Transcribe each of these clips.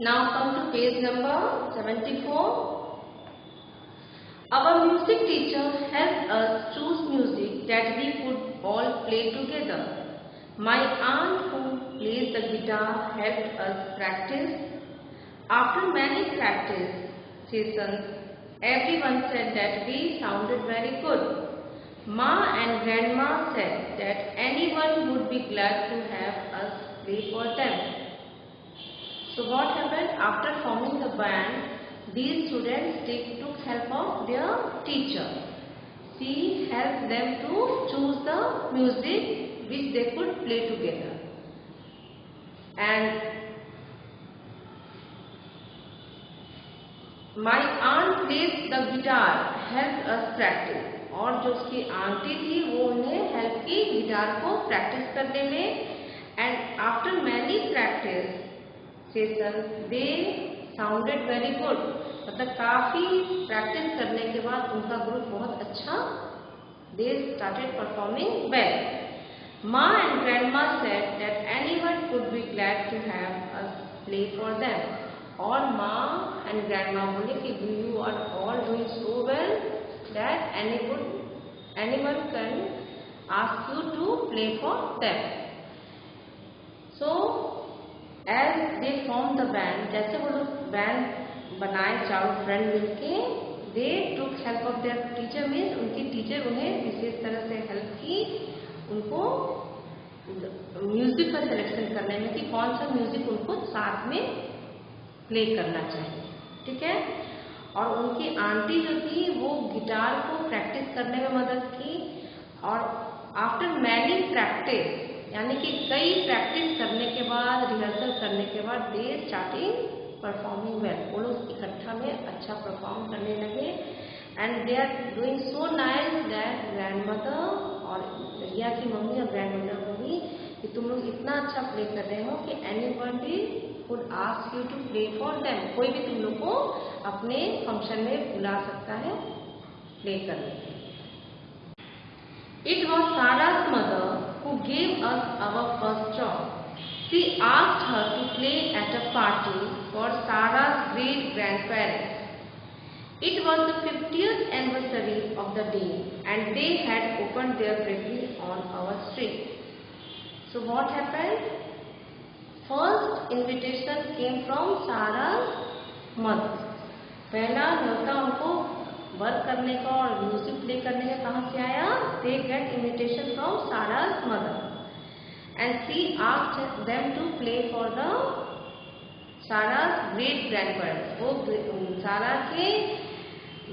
Now come to page number 74. Our music teacher helped us choose music that we could all play together. My aunt who plays the guitar helped us practice. After many practice sessions, everyone said that we sounded very good. Ma and Grandma said that anyone would be glad to have us play for them. So what happened? After forming the band, these students took help of their teacher. She helped them to choose the music which they could play together. And my aunt plays the guitar, helped us practice. और जो उसकी aunty थी वो उन्हें help की guitar को practice करने में. And after many practice sessions they sounded very good. मतलब काफ़ी प्रैक्टिस करने के बाद उनका ग्रुप बहुत अच्छा, they started performing well. Ma and Grandma said that anyone could be glad to have us play for them. और माँ and Grandma बोले कि you are all doing so well that anyone can ask you to play for them. So as they formed the band, जैसे वो लोग band बनाए चारों friend मिलके, they took help of their teacher, means उनकी teacher उन्हें विशेष तरह से हेल्प की उनको म्यूजिक का सिलेक्शन करने में कि कौन सा म्यूजिक उनको साथ में प्ले करना चाहिए. ठीक है. और उनकी आंटी जो थी वो गिटार को प्रैक्टिस करने में मदद की. और आफ्टर मैनी प्रैक्टिस यानी कि कई प्रैक्टिस करने के बाद, रिहर्सल करने के बाद, दे स्टार्टिंग परफॉर्मिंग वेल. वो लोग इकट्ठा में अच्छा परफॉर्म करने लगे. And they are doing so nice that grandmother और रिया की मम्मी और ग्रैंडमदर बोली कि तुम लोग इतना अच्छा प्ले कर रहे हो कि anybody could ask you to play for them. कोई भी तुम लोग को अपने फंक्शन में बुला सकता है प्ले करने के लिए. It was Sarah's mother who gave us our first job. She asked her to play at a party for Sarah's great grandparents. It was the 50th anniversary of the day and they had opened their bakery on our street. So what happened? First invitation came from Sarah's mother. पहला न्योता उनको work करने का और music play करने का कहाँ से आया? They get invitation from Sarah's mother and she asked them to play for the Sarah's great grandparents. वो सारा के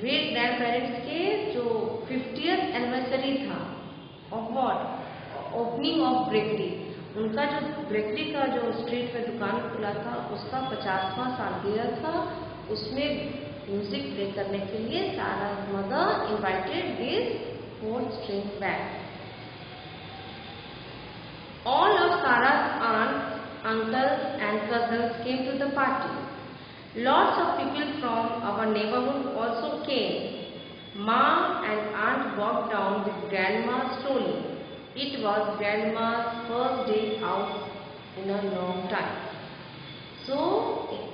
ग्रेट ग्रैंड पेरेंट्स के जो 50th एनिवर्सरी था of what? Opening of bakery. उनका जो बेकरी का जो स्ट्रीट पे दुकान खुला था उसका 50वां सालगिरह था. उसमें म्यूजिक प्ले करने के लिए सारा's mother invited this 4-string band. All of Sarah's aunts, uncles and cousins came to the party. Lots of people from our neighborhood also came. Ma and aunt walked down with grandma slowly. It was grandma's first day out in a long time. So,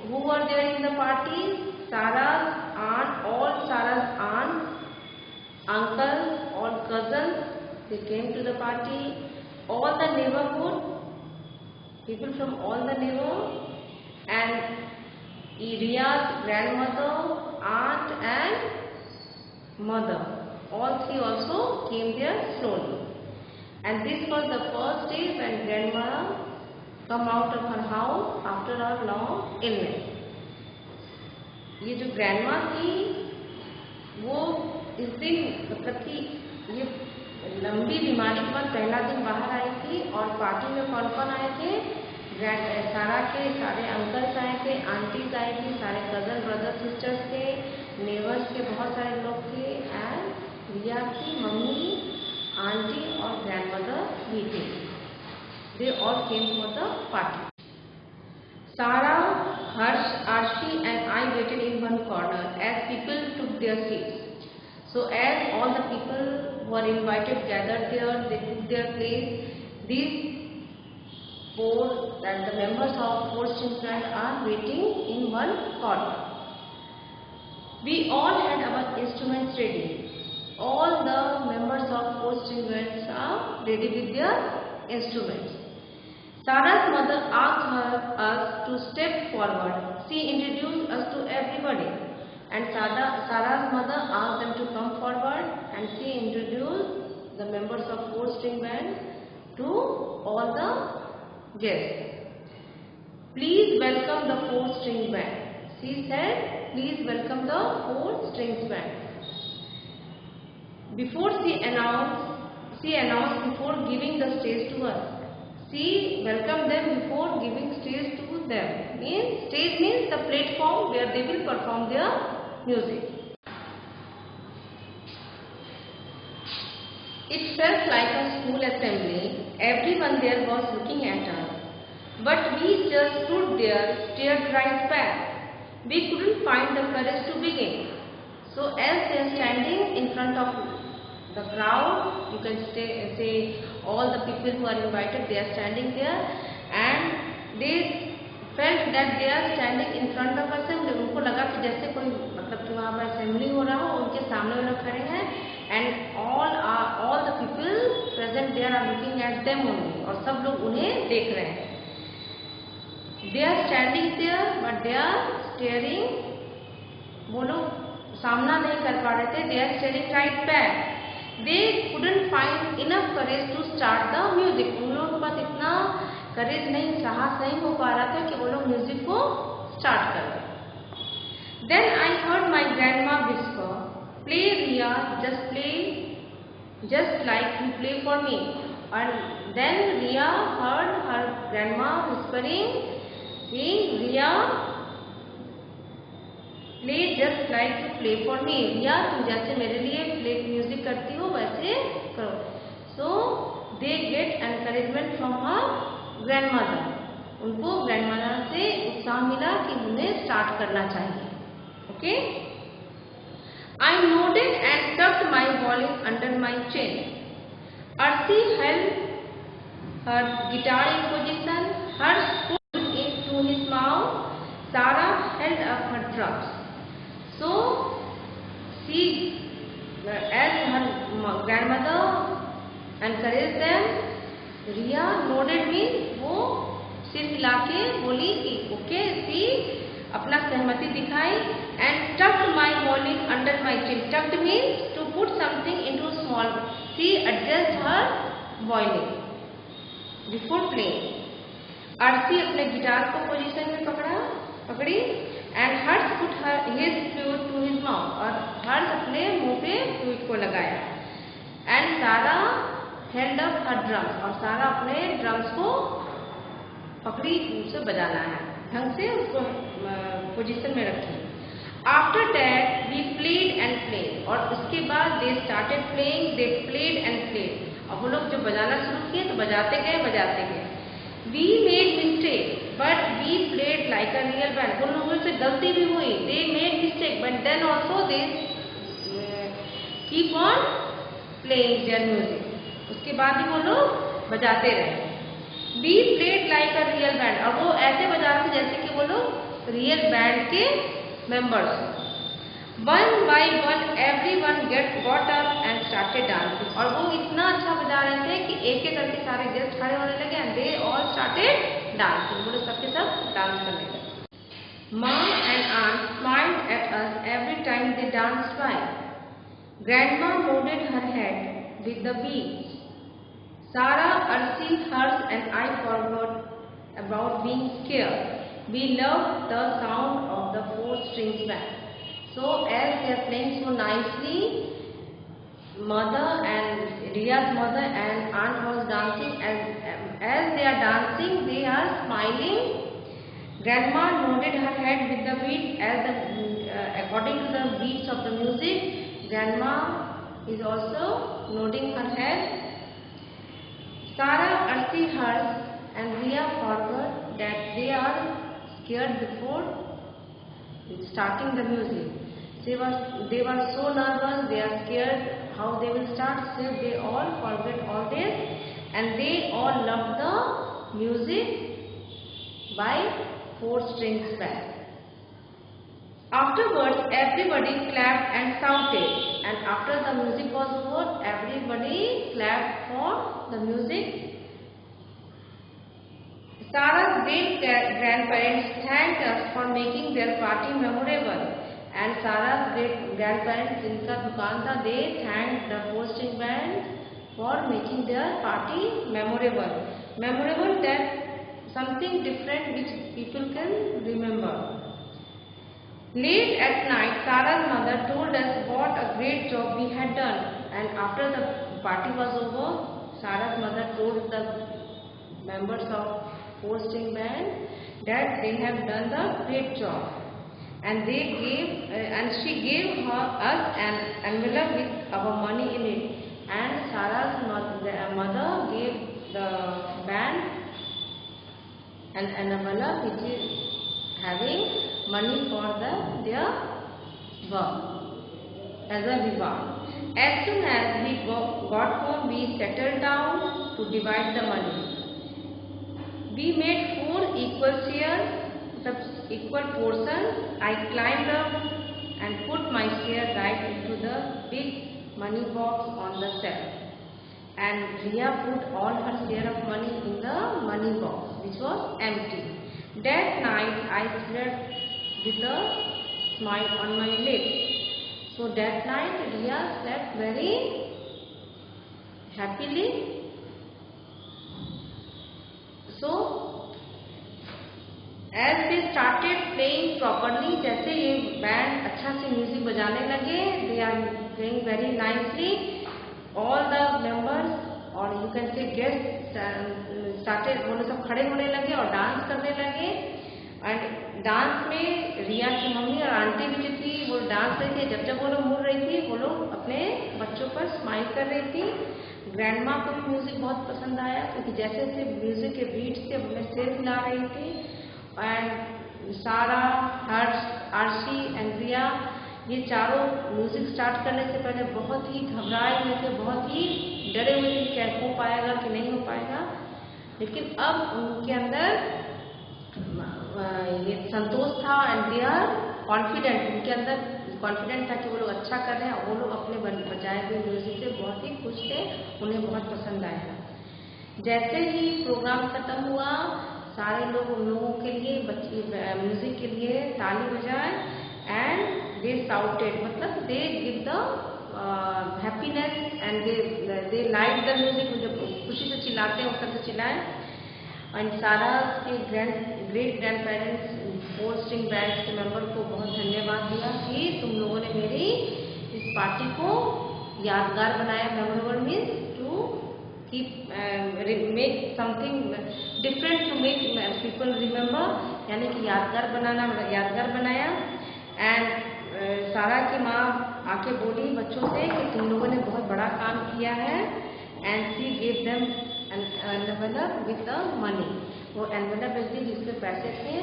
who were there in the party? Sarah's aunt, all Sarah's aunts, uncles, all cousins, they came to the party. All the neighborhood, people from all the neighborhood, and Riya's grandmother, aunt and mother, all three also came there slowly. And this was the first day when grandma come out of her house after her long illness. ये जो grandma थी वो इस दिन मतलब कि ये लंबी बीमारी के बाद पहला दिन बाहर आई थी. और पार्टी में कौन कौन आए थे? सारा के सारे अंकल्स आए थे, आंटीज आई थी, सारे कजन ब्रदर सिस्टर्स थे, नेबर्स के बहुत सारे लोग थे. एंड रिया की मम्मी, आंटी और ग्रैंडमदर भी थे. They all came for the party. Sarah, Harsh, Arshi and I waited in one corner as people took their seats. So as all the people who were invited gathered there, they took their place. These that the members of 4-string band are waiting in one corner. We all had our instruments ready. All the members of 4-string bands are ready with their instruments. Sarah's mother asked us to step forward. She introduced us to everybody. And Sarah's mother asked them to come forward, and she introduced the members of 4-string band to all the guests. Please welcome the 4-string band. She said, please welcome the 4-string band. Before she announced before giving the stage to us. She welcomed them before giving stage to them. Stage means the platform where they will perform their music. It felt like a school assembly. Everyone there was looking at us. But we just stood there, stared right back. We couldn't find the courage to begin. So as they are standing in front of the crowd, you can say all the people who are invited, they are standing there, and they felt that they are standing in front of assembly. उनको लगा कि जैसे कोई मतलब कि वहाँ पर assembly हो रहा हो, उनके सामने वो लोग खड़े हैं, and all the people present there are looking at them only, और सब लोग उन्हें देख रहे हैं. They are standing there, but they are staring. वो लोग सामना नहीं कर पा रहे थे. They are staring right back. They couldn't find enough courage to start the music. उन लोगों के पास इतना courage नहीं, साहस नहीं हो पा रहा था कि वो लोग म्यूजिक को स्टार्ट कर दें. Then I heard my grandma whisper, "Play Riya, just like you play for me." And then Riya heard her grandma whispering, "Riya, play just like you play for me." रिया, तुम जैसे मेरे लिए play music करती हो वैसे करो. So they get encouragement from her grandmother. उनको grandmother से उत्साह मिला कि उन्हें स्टार्ट करना चाहिए. Okay? I nodded and tucked my violin under my chin. Arsi held her guitar in position. Harsh put it to his mouth. Sarah held up her drums. So she, as her grandmother encouraged them, Riya nodded means वो सिर हिला के बोली कि okay. She अपना सहमति दिखाई. And tucked my violin under my chin. Tucked means to put something into small. She adjusted her violin before playing. RC अपने गिटार को पोजीशन में पकड़ी. And Harsh put his flute to his mouth. और हर्ष अपने मुंह पे flute को लगाया. And Sarah held up her drums. और सारा अपने ड्रम्स को पकड़ी, उसे बजाना है, ढंग से उसको पोजीशन में रखी. After that we played and played. और उसके बाद they started playing. They played and played. अब वो लोग जो बजाना शुरू किए तो बजाते गए. We made mistake, but we played like a real band. उन लोगों से गलती भी हुई. They made mistake, but then also they keep on playing their music. उसके बाद भी वो लोग बजाते रहे. We played like a real band. और वो ऐसे बजा रहे थे जैसे कि वो लोग रियल बैंड के members. One by one everyone got up and started dancing. और वो इतना अच्छा बजा रहे थे कि एक एक करके सारे गेस्ट खड़े होने लगे. And they all started dancing. वो लोग सबके सब डांस करने लगे. Mom and aunt smiled at us every time they danced by. Grandma nodded her head with the beats. Sarah, Arsi, Harsh and I forgot about being scared. We loved the sound of the 4-string band. So as they are playing so nicely, Riya's mother and aunt was dancing. As they are dancing, they are smiling. Grandma nodded her head with the beat according to the beats of the music. Grandma is also nodding her head. Sarah, Arsi, Harsh and Riya forgot that they are scared before starting the music. They were so nervous, they are scared how they will start. So they all forget all this and they all loved the music by 4 strings band. Afterwards, everybody clapped and shouted, and after the music was over, everybody clapped for the music. Sarah's great-grandparents thanked us for making their party memorable, and Sarah's great-grandparents, जिनका दुकान था, they thanked the 4 string band for making their party memorable. Memorable, that something different which people can remember. Late at night, Sarah's mother told us what a great job we had done, and after the party was over, Sarah's mother told the members of 4 string band that they have done the great job, and she gave us an envelope with our money in it, and Sarah's mother gave the band an envelope which is having money for their work as a reward. As soon as we got home, we settled down to divide the money. We made 4 equal shares, equal portions. I climbed up and put my share right into the big money box on the shelf, and Riya put all her share of money in the money box, which was empty. That night I slept with a smile on my lips. So that night Riya slept very happily. So as they started playing properly, जैसे ये band अच्छा से music बजाने लगे, they are playing very nicely. All the members और you can say guests started, वो लोग सब खड़े होने लगे और डांस करने लगे. एंड डांस में रिया की मम्मी और आंटी भी जो थी वो डांस रही थी. जब वो लोग मुड़ रही थी, वो लोग अपने बच्चों पर स्माइल कर रही थी. ग्रैंड माँ को भी म्यूजिक बहुत पसंद आया, क्योंकि जैसे जैसे म्यूजिक के बीट से अपने सिर हिला रही थी. एंड सारा, हर्ष, आरशी एंड रिया, ये चारों म्यूजिक स्टार्ट करने से पहले बहुत ही घबराए हुए थे, बहुत ही डरे हुए थे कि क्या हो पाएगा कि नहीं हो पाएगा. लेकिन अब उनके अंदर ये संतोष था एंड दे आर कॉन्फिडेंट. उनके अंदर कॉन्फिडेंट था कि वो लोग अच्छा कर रहे हैं. वो लोग अपने बजाए हुए म्यूजिक से बहुत ही खुश थे, उन्हें बहुत पसंद आया. जैसे ही प्रोग्राम खत्म हुआ, सारे लोग उन लोगों के लिए म्यूजिक के लिए ताली बजाए एंड दे शाउटेड, मतलब they give the happiness and they like the music. जब खुशी से चिल्लाते हैं उस तरह से चिल्लाएं. एंड सारा के great grand parents 4 string band के मेंबर को बहुत धन्यवाद दिया कि तुम लोगों ने मेरी इस पार्टी को यादगार बनाया. Memorable means to keep make something different to make people remember, यानी कि यादगार बनाया. एंड सारा की माँ आके बोली बच्चों से कि तुम लोगों ने बहुत बड़ा काम किया है. And she gave them an envelope with the money. वो एनवेलप दी जिसमें पैसे थे.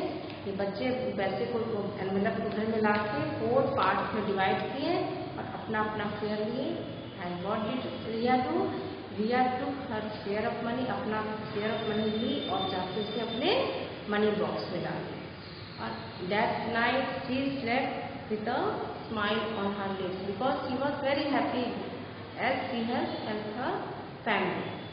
ये बच्चे पैसे को एनवेलप को घर में ला के 4 पार्ट्स में डिवाइड किए और अपना अपना शेयर लिए. And what did Riya do? Riya took her share of money, अपना शेयर ऑफ मनी ली और जाके उसे अपने मनी बॉक्स में डाल दी. और that night she slept with a smile on her lips because she was very happy as she has helped her family.